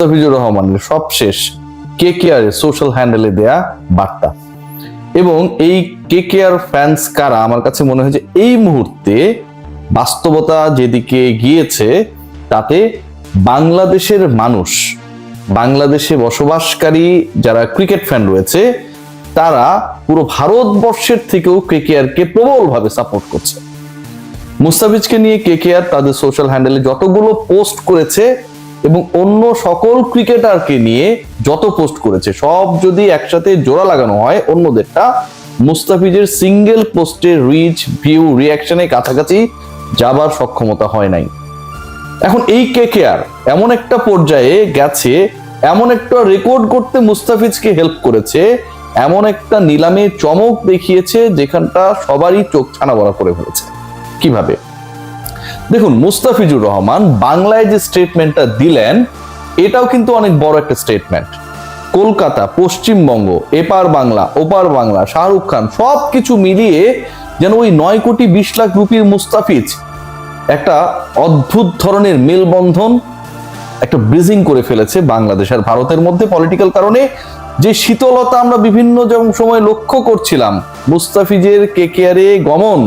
মুস্তাফিজুর রহমানের সবশেষ KKR social হ্যান্ডেলে দেয়া বার্তা এবং এই কেকেআর ফ্যান্স কারা আমার কাছে মনে হয় যে এই মুহূর্তে বাস্তবতা যেদিকে গিয়েছে তাতে বাংলাদেশের মানুষ, বাংলাদেশে বসবাসকারী যারা ক্রিকেট ফ্যান রয়েছে তারা পুরো ভারতবর্ষের থেকেও কেকেআরকে প্রবলভাবে সাপোর্ট করছে। মুস্তাফিজকে নিয়ে কেকেআর তাদের সোশ্যাল হ্যান্ডেলে যতগুলো পোস্ট করেছে এবং অন্য সকল ক্রিকেটারকে নিয়ে যত পোস্ট করেছে সব যদি একসাথে জোড়া লাগানো হয় অন্যদেরটা, মুস্তাফিজের সিঙ্গেল পোস্টের রিচ, ভিউ, রিয়াকশনে কাছাকাছি যাবার সক্ষমতা হয় নাই। এখন এই কেকেআর এমন একটা পর্যায়ে গেছে, এমন একটা রেকর্ড করতে মুস্তাফিজকে হেল্প করেছে, এমন একটা নিলামে চমক দেখিয়েছে যেখানটা সবারই চোখ ছানা বড়া করে ফেলেছে। কিভাবে? দেখুন, মুস্তাফিজুর রহমান বাংলায় যে স্টেটমেন্টটা দিলেন এটাও কিন্তু অনেক বড় একটা স্টেটমেন্ট। কলকাতা, পশ্চিমবঙ্গ, এপার বাংলা, ওপার বাংলা, শাহরুখ খান সবকিছু মিলিয়ে যেন ওই 9 কোটি 20 লাখ রুপির মুস্তাফিজ একটা অদ্ভুত ধরনের মেলবন্ধন, একটা ব্রিজিং করে ফেলেছে বাংলাদেশ আর ভারতের মধ্যে। পলিটিক্যাল কারণে যে শীতলতা আমরা বিভিন্ন সময় লক্ষ্য করছিলাম, মুস্তাফিজের কেকেআরে গমন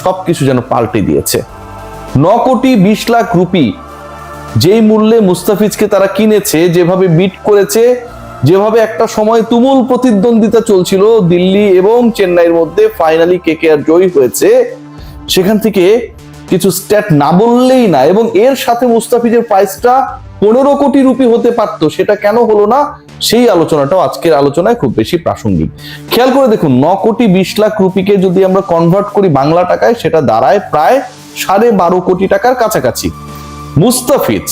সবকিছু যেন পাল্টে দিয়েছে। 9 কোটি 20 লাখ রুপি যেই মূল্যে মুস্তাফিজকে তারা কিনেছে, যেভাবে বিট করেছে, যেভাবে একটা সময় তুমুল প্রতিদ্বন্দ্বিতা চলছিল দিল্লি এবং চেন্নাইয়ের মধ্যে, ফাইনালি কেকেআর জয়ী হয়েছে। সেখান থেকে কিছু স্ট্যাট না বললেই না, এবং এর সাথে মুস্তাফিজের প্রাইসটা 15 কোটি রুপি হতে পারতো, সেটা কেন হলো না সেই আলোচনাটাও আজকের আলোচনায় খুব বেশি প্রাসঙ্গিক। খেয়াল করে দেখুন, 9 কোটি 20 লাখ রুপিকে যদি আমরা কনভার্ট করি বাংলা টাকায়, সেটা দাঁড়ায় প্রায় 12.5 কোটি টাকার কাছাকাছি। মুস্তাফিজ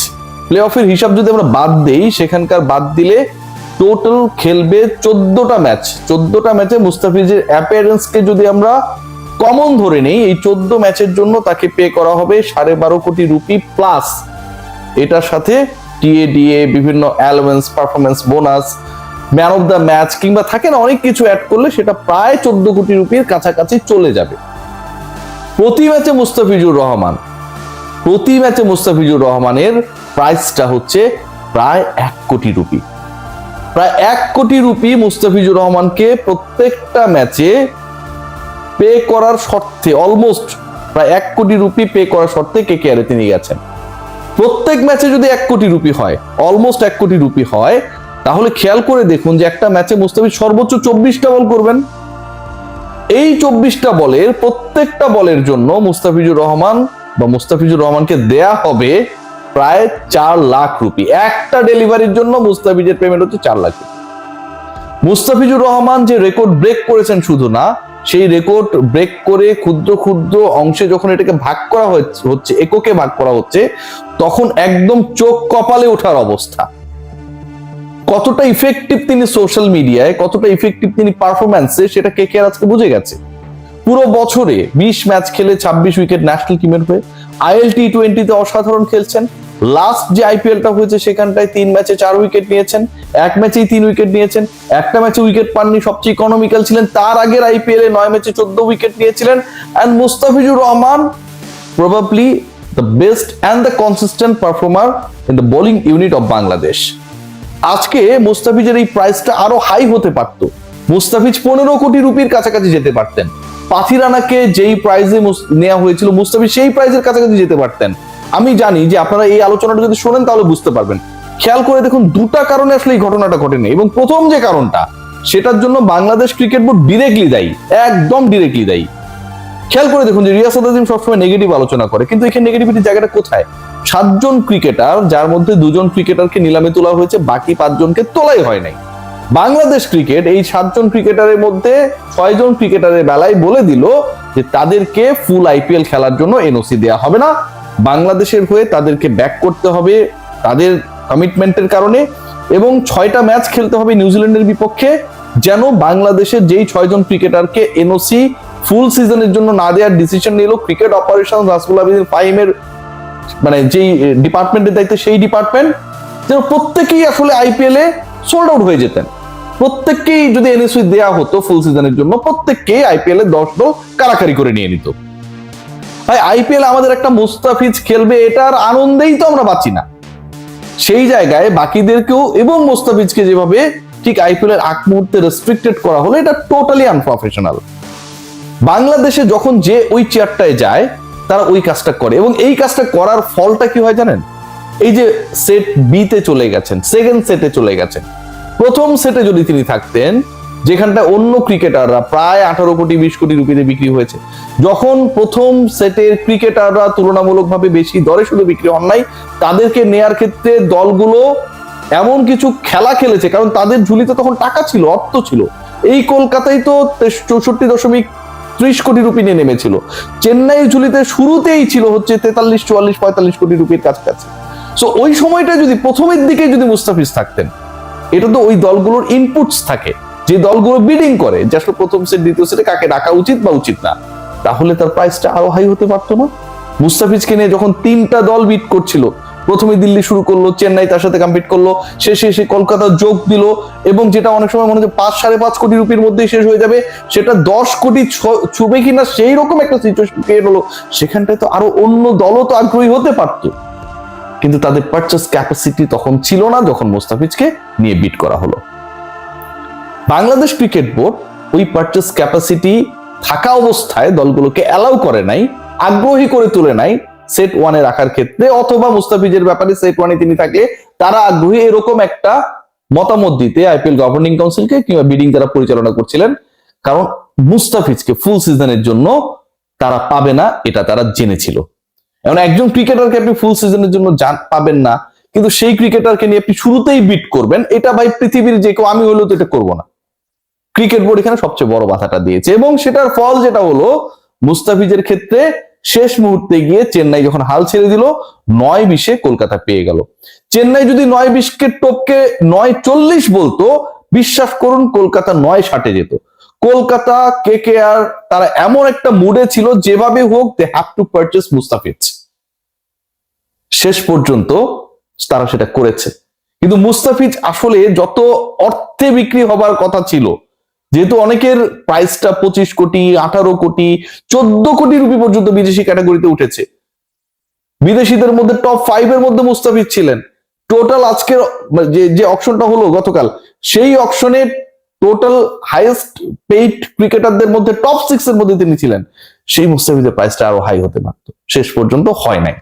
প্লে অফের হিসাব যদি আমরা বাদ দেই, সেখানকার বাদ দিলে টোটাল খেলবে 14টা ম্যাচ। 14টা ম্যাচে মুস্তাফিজের অ্যাপিয়ারেন্সকে যদি আমরা কমন ধরে নেই, এই 14 ম্যাচের জন্য তাকে পে করা হবে 12.5 কোটি রুপি প্লাস এটার সাথে টিএডিএ, বিভিন্ন allowance, performance bonus, man of the match কিংবা থাকে না অনেক কিছু অ্যাড করলে সেটা প্রায় 14 কোটি রুপির কাছাকাছি চলে যাবে। প্রতি ম্যাচে মুস্তাফিজুর রহমানের প্রাইসটা হচ্ছে প্রায় 1 কোটি রুপি। প্রায় 1 কোটি রুপি মুস্তাফিজুর রহমানকে প্রত্যেকটা ম্যাচে পে করার শর্তে, অলমোস্ট প্রায় 1 কোটি রুপি পে করার শর্তে কেকেআরে তিনি গেছেন। প্রত্যেক ম্যাচে যদি 1 কোটি রুপি হয়, অলমোস্ট 1 কোটি রুপি হয়, তাহলে খেয়াল করে দেখুন যে একটা ম্যাচে মুস্তাফিজ সর্বোচ্চ 24টা বল করবেন। এই 24টা বলের প্রত্যেকটা বলের জন্য মুস্তাফিজুর রহমানকে দেয়া হবে প্রায় 4 লাখ রুপি। একটা ডেলিভারির জন্য মুস্তাফিজের পেমেন্ট হচ্ছে 4 লাখ রুপি। মুস্তাফিজুর রহমান যে রেকর্ড ব্রেক করেছেন শুধু না, সেই রেকর্ড ব্রেক করে ক্ষুদ্র ক্ষুদ্র অংশে যখন এটাকে ভাগ করা হচ্ছে, এককে ভাগ করা হচ্ছে, তখন একদম চোখ কপালে ওঠার অবস্থা। কতটা ইফেক্টিভ তিনি সোশ্যাল মিডিয়ায়, কতটা ইফেক্টিভ তিনি পারফরম্যান্সে, সেটা কেকেআর আজকে বুঝে গেছে। পুরো বছরে 20 ম্যাচ খেলে 26 উইকেট ন্যাশনাল টিমের হয়ে, আইএল টি20তে অসাধারণ খেলছেন। লাস্ট যে আইপিএলটা হয়েছে সেখানটায় 3 ম্যাচে 4 উইকেট নিয়েছেন, এক ম্যাচেই 3 উইকেট নিয়েছেন, একটা ম্যাচে উইকেট পাননি, সবচেয়ে ইকোনমিক্যাল ছিলেন। তার আগের আইপিএলে 9 ম্যাচে 14 উইকেট নিয়েছিলেন। And Mustafizur Rahman probably the best and the consistent performer in the bowling unit of Bangladesh. আজকে মুস্তাফিজের এই প্রাইসটা আরো হাই হতে পারতো। মুস্তাফিজ 15 কোটি রুপির কাছাকাছি যেতে পারতেন। পাথিরানাকে যেই প্রাইজে নেওয়া হয়েছিল, মুস্তাফিজ সেই প্রাইজের কাছাকাছি যেতে পারতেন। আমি জানি যে আপনারা এই আলোচনাটা যদি শোনেন তাহলে বুঝতে পারবেন। খেয়াল করে দেখুন, 2টা কারণে আসলে এই ঘটনাটা ঘটেনি, এবং প্রথম যে কারণটা, সেটার জন্য বাংলাদেশ ক্রিকেট বোর্ড ডিরেক্টলি দায়ী, একদম ডিরেক্টলি দায়ী। খেয়াল করে দেখুন যে রিয়াসাত আজিম সবসময় নেগেটিভ আলোচনা করে, কিন্তু এখানে নেগেটিভিটির জায়গাটা কোথায়? 7 জন ক্রিকেটার, যার মধ্যে 2 জন ক্রিকেটারকে নিলামে তোলা হয়েছে, বাকি 5 জনকে তোলাই হয় নাই। বাংলাদেশ ক্রিকেট এই 7 জন ক্রিকেটারের মধ্যে 6 জন ক্রিকেটারের বেলায় বলে দিল যে তাদেরকে ফুল আইপিএল খেলার জন্য এনওসি দেওয়া হবে না, বাংলাদেশের হয়ে তাদেরকে ব্যাক করতে হবে তাদের কমিটমেন্টের কারণে, এবং 6টা ম্যাচ খেলতে হবে নিউজিল্যান্ডের বিপক্ষে। যেন বাংলাদেশের যেই 6 জন ক্রিকেটারকে এনওসি ফুল সিজনের জন্য না দেওয়ার ডিসিশন নিল ক্রিকেট অপারেশন রাসেল আবিদিন ফাহিমের, মানে যেই ডিপার্টমেন্টের দায়িত্ব সেই ডিপার্টমেন্ট, যেন প্রত্যেকেই আসলে আইপিএলে সোল্ড আউট হয়ে যেতেন। প্রত্যেককেই যদি এনওসি দেওয়া হতো ফুল সিজনের জন্য, প্রত্যেককেই আইপিএলে 10 দল কারাকারি করে নিয়ে নিত। ভাই, আইপিএল আমাদের একটা মুস্তাফিজ খেলবে, এটার আনন্দেই তো আমরা বাঁচি না। সেই জায়গায় বাকিদেরকেও এবং মোস্তাফিজকে যেভাবে ঠিক আইপিএল এর আগ মুহূর্তে রেস্ট্রিক্টেড করা হলো, এটা টোটালি আনপ্রফেশনাল। বাংলাদেশে যখন যে ওই চেয়ারটায় যায় তারা ওই কাজটা করে, এবং এই কাজটা করার ফলটা কি হয় জানেন? এই যে সেট বি তে চলে গেছেন, সেকেন্ড সেটে চলে গেছেন, প্রথম সেটে যদি তিনি থাকতেন যেখানটা অন্য ক্রিকেটাররা প্রায় 18 কোটি 20 কোটি রুপিতে বিক্রি হয়েছে, যখন প্রথম সেটের ক্রিকেটাররা তুলনামূলকভাবে বেশি দরে শুধু বিক্রি হন নাই, তাদেরকে নেয়ার ক্ষেত্রে দলগুলো এমন কিছু খেলা খেলেছে, কারণ তাদের ঝুলিতে তখন টাকা ছিল, অর্থ ছিল। এই কলকাতায় তো 64.30 কোটি রুপি নিয়ে নেমেছিল, চেন্নাইয়ের ঝুলিতে শুরুতেই ছিল হচ্ছে 43, 44, 45 কোটি রুপির কাছাকাছি। সো ওই সময়টা যদি প্রথমের দিকে যদি মুস্তাফিজ থাকতেন, এটা তো ওই দলগুলোর ইনপুটস থাকে যে দলগুলো বিডিং করে যে আসলে প্রথম সেট দ্বিতীয় সেটে কাকে ডাকা উচিত বা উচিত না, তাহলে তার প্রাইসটা আরো হাই হতে পারতো না? মুস্তাফিজকে নিয়ে যখন 3টা দল বিট করছিল, প্রথমে দিল্লি শুরু করলো, চেন্নাই তার সাথে কম্পিট করলো, শেষে এসে কলকাতা যোগ দিল, এবং যেটা অনেক সময় মনে হচ্ছে 5-5.5 কোটি রুপির মধ্যেই শেষ হয়ে যাবে, সেটা 10 কোটি ছুবে কিনা সেই রকম একটা সিচুয়েশন ক্রিয়েট হলো। সেখানটায় তো আরো অন্য দলও তো আগ্রহী হতে পারতো, কিন্তু তাদের পারচেস ক্যাপাসিটি তখন ছিল না যখন মুস্তাফিজকে নিয়ে বিট করা হলো। বাংলাদেশ ক্রিকেট বোর্ড ওই পারচেস ক্যাপাসিটি থাকা অবস্থায় দলগুলোকে অ্যালাউ করে নাই, আগ্রহী করে তুলে নাই সেট ওয়ানে রাখার ক্ষেত্রে, অথবা মুস্তাফিজের ব্যাপারে সেট ওয়ানে তিনি থাকলে তারা আগ্রহী, এরকম একটা মতামত দিতে আইপিএল গভর্নিং কাউন্সিলকে কিংবা বিডিং যারা পরিচালনা করছিলেন। কারণ মুস্তাফিজকে ফুল সিজনের জন্য তারা পাবে না, এটা তারা জেনেছিল। এখন একজন ক্রিকেটারকে আপনি ফুল সিজনের জন্য পাবেন না, কিন্তু সেই ক্রিকেটারকে নিয়ে আপনি শুরুতেই বিট করবেন, এটা ভাই পৃথিবীর যে কেউ, আমি হলেও তো এটা করবো না। ক্রিকেট বোর্ড এখানে সবচেয়ে বড় বাধাটা দিয়েছে, এবং সেটার ফল যেটা হলো মুস্তাফিজের ক্ষেত্রে শেষ মুহূর্তে গিয়ে চেন্নাই যখন হাল ছেড়ে দিল, 9-20 কলকাতা পেয়ে গেল। চেন্নাই যদি 9-20 টপকে 9-40 বলতো, বিশ্বাস করুন কলকাতা 9-60 যেত। কলকাতা কেকেআর তারা এমন একটা মুডে ছিল, যেভাবে হোক they have to purchase Mustafiz. শেষ পর্যন্ত তারা সেটা করেছে, কিন্তু মুস্তাফিজ আসলে যত অর্থে বিক্রি হবার কথা ছিল, যেহেতু অনেকের প্রাইসটা 25 কোটি 18 কোটি 14 কোটি রুপি পর্যন্ত বিদেশি ক্যাটাগরিতে উঠেছে, বিদেশিদের মধ্যে টপ 5 এর মধ্যে মুস্তাফিজ ছিলেন। টোটাল আজকের যে অকশনটা হলো গতকাল, সেই অকশনে টোটাল হাইয়েস্ট পেইড ক্রিকেটারদের মধ্যে টপ 6 এর মধ্যে তিনি ছিলেন। সেই মুস্তাফিজের প্রাইসটা আরো হাই হতে পারত, শেষ পর্যন্ত হয় নাই।